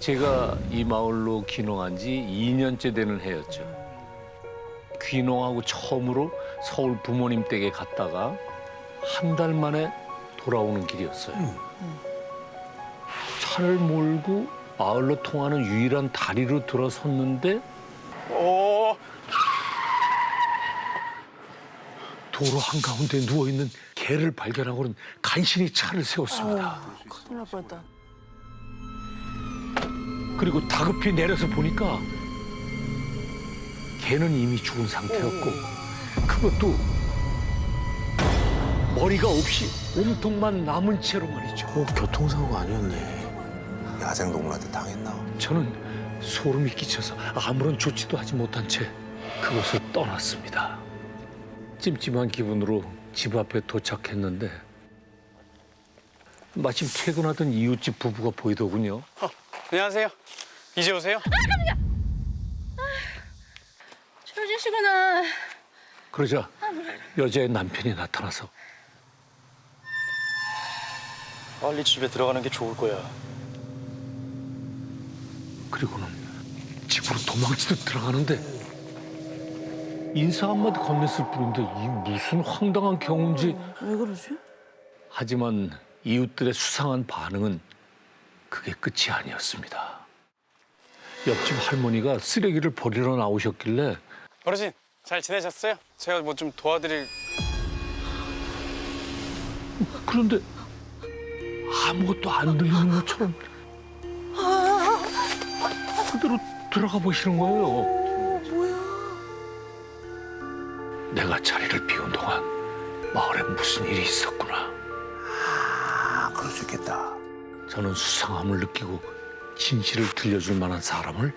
제가 이 마을로 귀농한 지 2년째 되는 해였죠. 귀농하고 처음으로 서울 부모님 댁에 갔다가 한 달 만에 돌아오는 길이었어요. 차를 몰고 마을로 통하는 유일한 다리로 들어섰는데 도로 한가운데 누워있는 개를 발견하고는 간신히 차를 세웠습니다. 큰일 날 뻔했다. 그리고 다급히 내려서 보니까 개는 이미 죽은 상태였고 그것도 머리가 없이 몸통만 남은 채로 말이죠. 교통사고가 아니었네. 야생동물한테 당했나? 저는 소름이 끼쳐서 아무런 조치도 하지 못한 채 그곳을 떠났습니다. 찜찜한 기분으로 집 앞에 도착했는데 마침 퇴근하던 이웃집 부부가 보이더군요. 안녕하세요. 이제 오세요? 추워지시구나. 그러자 여자의 남편이 나타나서 빨리 집에 들어가는 게 좋을 거야. 그리고는 집으로 도망치듯 들어가는데 인사 한마디 건넸을 뿐인데 이 무슨 황당한 경우인지. 왜 그러지? 하지만 이웃들의 수상한 반응은 그게 끝이 아니었습니다. 옆집 할머니가 쓰레기를 버리러 나오셨길래 어르신, 잘 지내셨어요? 제가 뭐 좀 도와드릴... 그런데 아무것도 안 들리는 것처럼 그대로 들어가 보시는 거예요. 내가 자리를 비운 동안 마을에 무슨 일이 있었구나. 아, 그럴 수 있겠다. 저는 수상함을 느끼고 진실을 들려줄 만한 사람을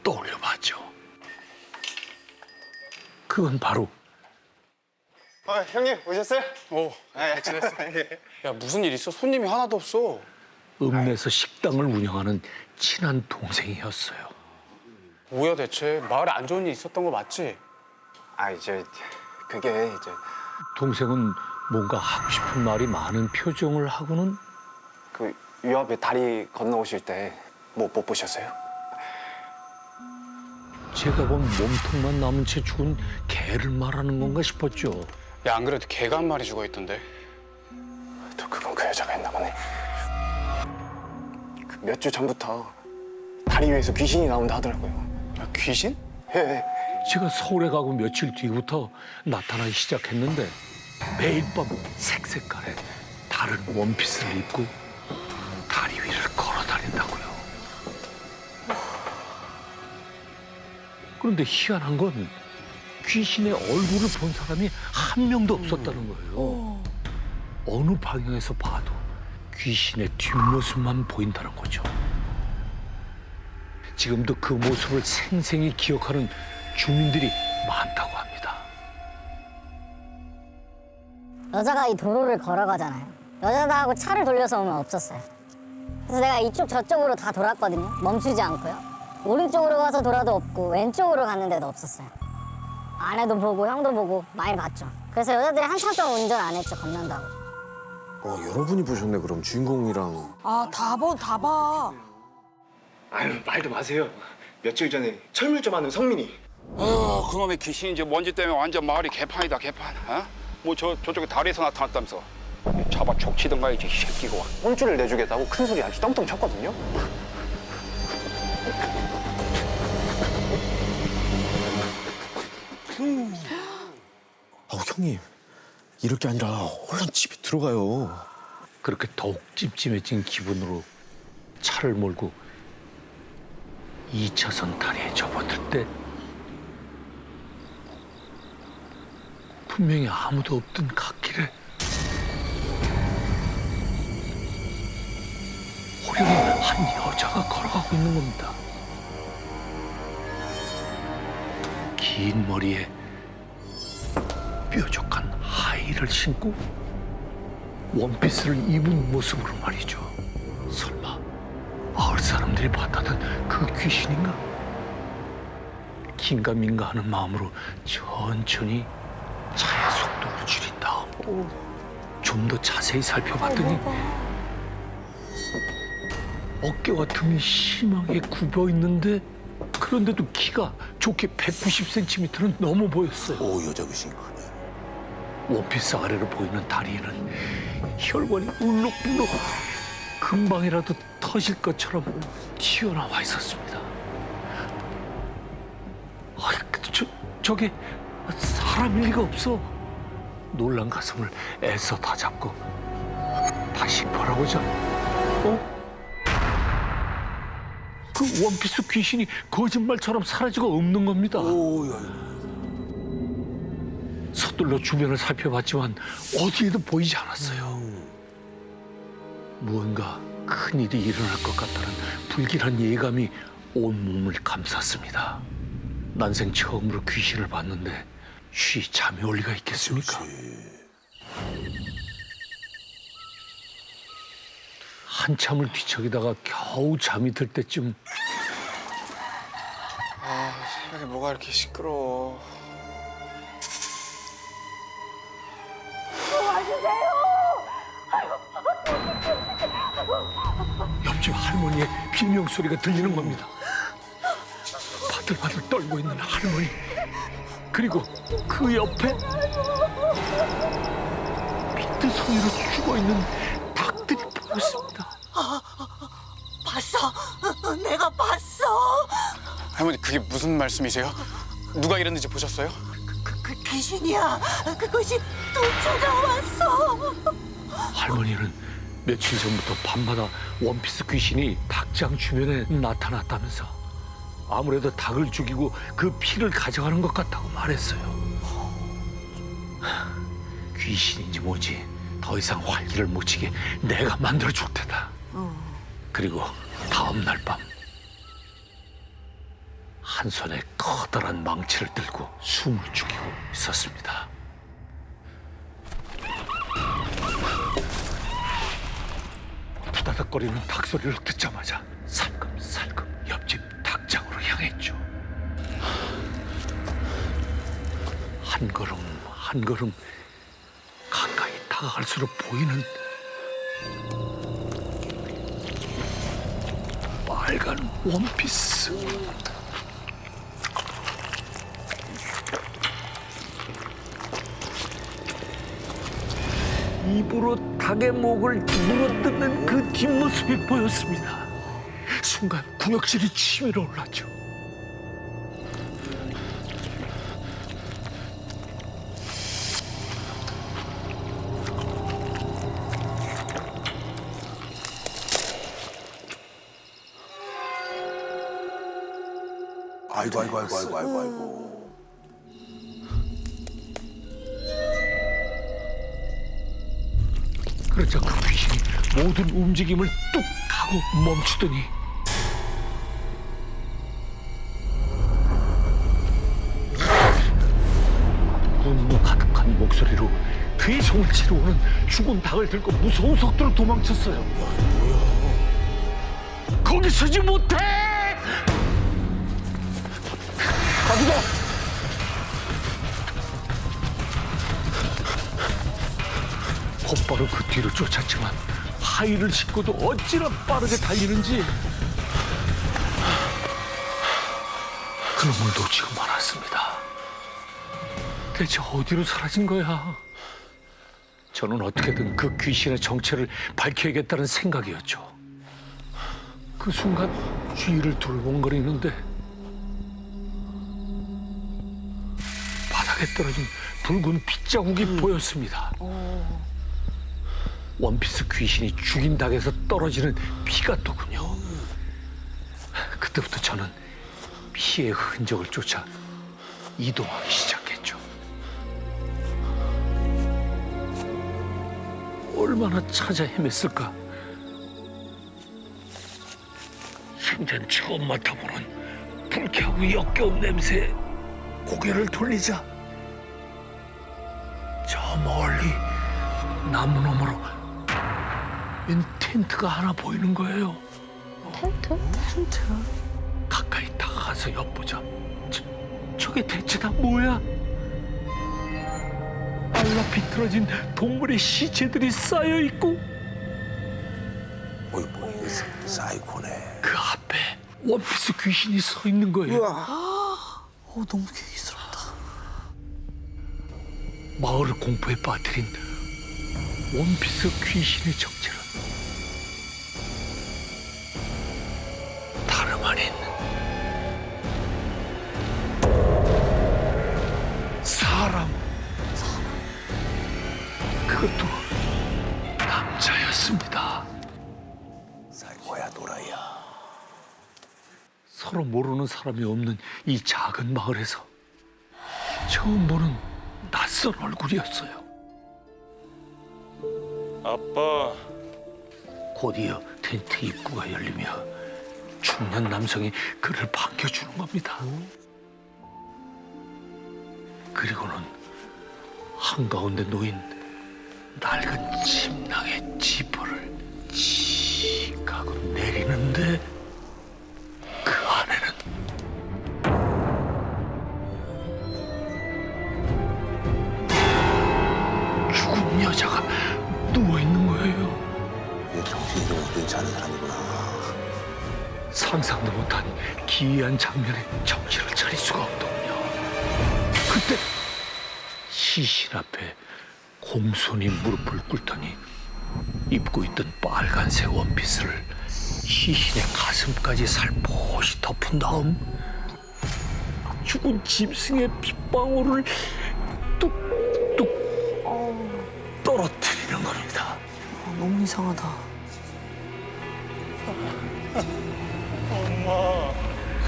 떠올려 봤죠. 그건 바로 형님, 오셨어요? 오, 잘 지냈어. 야, 무슨 일 있어? 손님이 하나도 없어. 읍내에서 식당을 운영하는 친한 동생이었어요. 뭐야, 대체? 마을에 안 좋은 일 있었던 거 맞지? 그게 이제 동생은 뭔가 하고 싶은 말이 많은 표정을 하고는 그 유압에 다리 건너오실 때 못 보셨어요? 제가 본 몸통만 남은 채 죽은 개를 말하는 건가 싶었죠. 야, 안 그래도 개가 한 마리 죽어있던데. 또 그건 그 여자가 했나 보네. 몇 주 전부터 다리 위에서 귀신이 나온다 하더라고요. 야, 귀신? 예. 제가 서울에 가고 며칠 뒤부터 나타나기 시작했는데 매일 밤 색색깔의 다른 원피스를 입고 다리 위를 걸어 다닌다고요. 그런데 희한한 건 귀신의 얼굴을 본 사람이 한 명도 없었다는 거예요. 어느 방향에서 봐도 귀신의 뒷모습만 보인다는 거죠. 지금도 그 모습을 생생히 기억하는 주민들이 많다고 합니다. 여자가 이 도로를 걸어가잖아요. 여자하고 차를 돌려서 오면 없었어요. 그래서 내가 이쪽 저쪽으로 다 돌았거든요. 멈추지 않고요. 오른쪽으로 가서 돌아도 없고 왼쪽으로 갔는데도 없었어요. 아내도 보고 형도 보고 많이 봤죠. 그래서 여자들이 한참 동안 운전 안 했죠. 겁난다고. 여러분이 보셨네, 그럼 주인공이랑. 아, 다 봐. 아유, 말도 마세요. 며칠 전에 철물 좀 하는 성민이. 그놈의 귀신이 이제 먼지 때문에 완전 마을이 개판이다, 개판. 어? 뭐 저쪽에 다리에서 나타났다면서. 잡아 족치던가 이제 이 새끼가. 혼쭐을 내주겠다고 큰 소리 아주 떵떵 쳤거든요. 형님, 이럴 게 아니라 얼른 집에 들어가요. 그렇게 더욱 찜찜해진 기분으로 차를 몰고 2차선 다리에 접어들 때 분명히 아무도 없던 갓길에 호련히 한 여자가 걸어가고 있는 겁니다. 긴 머리에 뾰족한 하이힐을 신고 원피스를 입은 모습으로 말이죠. 설마 마을 사람들이 봤다던 그 귀신인가? 긴가민가 하는 마음으로 천천히 차의 속도를 줄인 다음 좀 더 자세히 살펴봤더니 어깨와 등이 심하게 굽어 있는데 그런데도 키가 좋게 190cm는 넘어 보였어요. 오, 여자 귀신 크네. 원피스 아래로 보이는 다리에는 혈관이 울룩불룩 금방이라도 터질 것처럼 튀어나와 있었습니다. 저게 사람일 리가 없어. 놀란 가슴을 애써 다잡고 다시 바라보자. 그 원피스 귀신이 거짓말처럼 사라지고 없는 겁니다. 오, 야, 서둘러 주변을 살펴봤지만 어디에도 보이지 않았어요. 무언가 큰일이 일어날 것 같다는 불길한 예감이 온몸을 감쌌습니다. 난생 처음으로 귀신을 봤는데 쉬 잠이 올 리가 있겠습니까? 한참을 뒤척이다가 겨우 잠이 들 때쯤 아, 새벽에 뭐가 이렇게 시끄러워. 옆집 할머니의 비명 소리가 들리는 겁니다. 바들바들 떨고 있는 할머니, 그리고 그 옆에 비트성이로 죽어 있는 닭들이 보였습니다. 봤어. 내가 봤어. 할머니, 그게 무슨 말씀이세요? 누가 이랬는지 보셨어요? 그 귀신이야. 그것이 또 찾아왔어. 할머니는 며칠 전부터 밤마다 원피스 귀신이 닭장 주변에 나타났다면서 아무래도 닭을 죽이고 그 피를 가져가는 것 같다고 말했어요. 귀신인지 뭐지 더 이상 활기를 못 치게 내가 만들어줄 테다. 그리고 다음 날 밤 한 손에 커다란 망치를 들고 숨을 죽이고 있었습니다. 부다닥거리는 닭 소리를 듣자마자 살금살금 옆집 닭장으로 향했죠. 한 걸음 한 걸음 가까이 다가갈수록 보이는 빨간 원피스. 입으로 닭의 목을 물어뜯는 그 뒷모습이 보였습니다. 순간 구역질이 치밀어 올랐죠. 아이고. 그러자 그 귀신이 모든 움직임을 뚝 하고 멈추더니 분노 가득한 목소리로 괴성을 치러 오는 죽은 닭을 들고 무서운 속도로 도망쳤어요. 거기 서지 못해! 가두다! 곧바로 그 뒤로 쫓았지만 하의를 싣고도 어찌나 빠르게 달리는지 그놈을 놓치고 말았습니다. 대체 어디로 사라진 거야? 저는 어떻게든 그 귀신의 정체를 밝혀야겠다는 생각이었죠. 그 순간 주위를 둘러본거리는데 바닥에 떨어진 붉은 핏자국이 보였습니다. 원피스 귀신이 죽인 닭에서 떨어지는 피가 더군요. 그때부터 저는 피의 흔적을 쫓아 이동하기 시작했죠. 얼마나 찾아 헤맸을까. 생전 처음 맡아보는 불쾌하고 역겨운 냄새에 고개를 돌리자 저 멀리 나무 너머로 웬 텐트가 하나 보이는 거예요. 텐트? 가까이 다가가서 엿보자. 저게 대체 다 뭐야? 빨라 비틀어진 동물의 시체들이 쌓여 있고 사이코네. 그 앞에 원피스 귀신이 서 있는 거예요. 너무 괴기스럽다. 마을을 공포에 빠뜨린 원피스 귀신의 정체는 다름 아닌 사람. 그것도 남자였습니다. 뭐야 노라이야. 서로 모르는 사람이 없는 이 작은 마을에서 처음 보는 낯선 얼굴이었어요. 아빠. 곧이어 텐트 입구가 열리며 중년 남성이 그를 반겨주는 겁니다. 그리고는 한가운데 놓인 낡은 침낭의 지퍼를 지각으로 내리는데 그 안에는 죽은 여자가 누워 있는 거예요. 얘 정신이 좀 괜찮은 사람이구나. 상상도 못한 기이한 장면에 정신을 차릴 수가 없더군요. 그때 시신 앞에 공손히 무릎을 꿇더니 입고 있던 빨간색 원피스를 시신의 가슴까지 살포시 덮은 다음 죽은 짐승의 핏방울을 뚝뚝 떨어뜨리는 겁니다. 너무 이상하다. 엄마,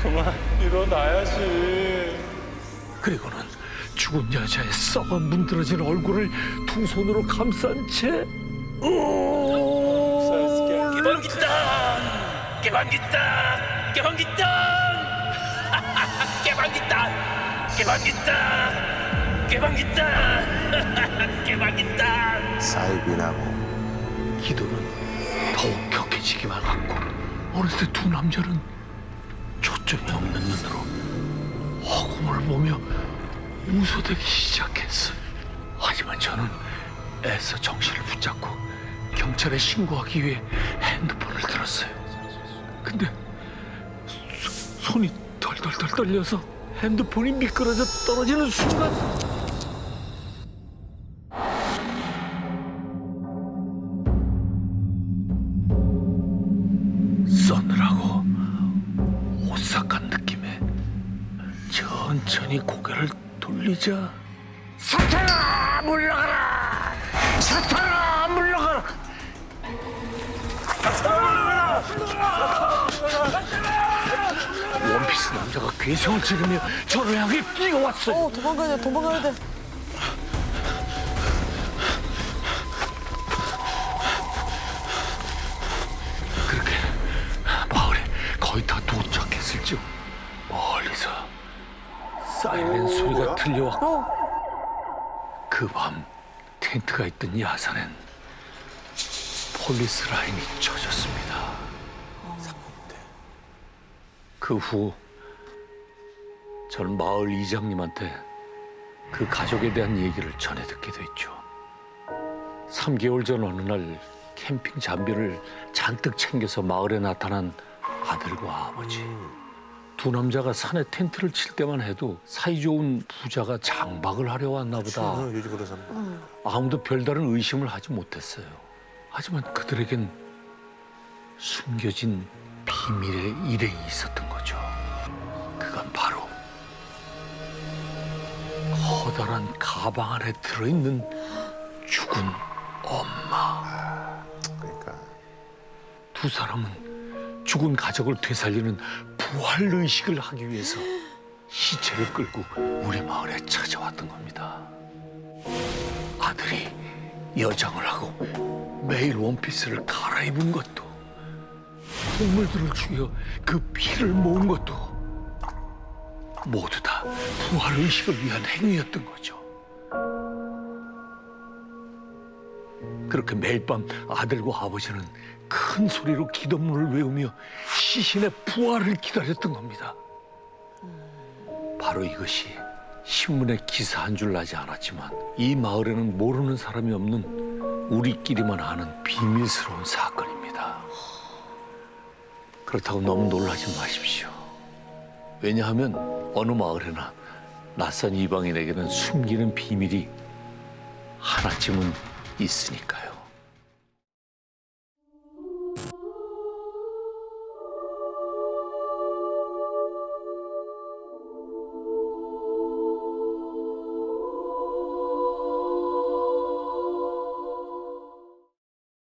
그만 일어나야지. 그리고는 죽은 여자의 썩어 문드러진 얼굴을 두 손으로 감싼 채 깨방기땅! 깨방기땅! 깨방기땅! 깨방기땅! 깨방기땅! 깨방기땅! 깨방기땅! 사이비나무. 기도는 더욱 격해지기만 하고 어느새 두 남자는 초점이 없는 눈으로 허공을 보며 웃어대기 시작했어요. 하지만 저는 애써 정신을 붙잡고 경찰에 신고하기 위해 핸드폰을 들었어요. 근데 손이 덜덜덜 떨려서 핸드폰이 미끄러져 떨어지는 순간 서늘하고 오싹한 느낌에 천천히 고개를 돌리자 사탄아 물러가라! 사탄아 물러가라! 원피스 남자가 괴성을 지르며 저를 향해 뛰어왔어요. 도망가야 돼, 도망가야 돼. 그렇게 마을에 거의 다 도착했을 즈음 멀리서 사이렌 소리가 들려왔고 그 밤 텐트가 있던 야산엔 폴리스 라인이 쳐졌습니다. 그 후 전 마을 이장님한테 그 가족에 대한 얘기를 전해 듣게 됐죠. 3개월 전 어느 날 캠핑 장비를 잔뜩 챙겨서 마을에 나타난 아들과 아버지. 두 남자가 산에 텐트를 칠 때만 해도 사이좋은 부자가 장박을 하려 왔나 보다. 요즘 그런 사람. 아무도 별다른 의심을 하지 못했어요. 하지만 그들에겐 숨겨진 비밀의 일행이 있었던 거죠. 그건 바로 커다란 가방 안에 들어있는 죽은 엄마. 그러니까 두 사람은 죽은 가족을 되살리는 부활 의식을 하기 위해서 시체를 끌고 우리 마을에 찾아왔던 겁니다. 아들이 여장을 하고 매일 원피스를 갈아입은 것도, 동물들을 죽여 그 피를 모은 것도 모두 다 부활 의식을 위한 행위였던 거죠. 그렇게 매일 밤 아들과 아버지는 큰 소리로 기도문을 외우며 시신의 부활을 기다렸던 겁니다. 바로 이것이 신문에 기사한 줄 나지 않았지만 이 마을에는 모르는 사람이 없는 우리끼리만 아는 비밀스러운 사건입니다. 그렇다고 너무 놀라지 마십시오. 왜냐하면 어느 마을에나 낯선 이방인에게는 숨기는 비밀이 하나쯤은 있으니까요.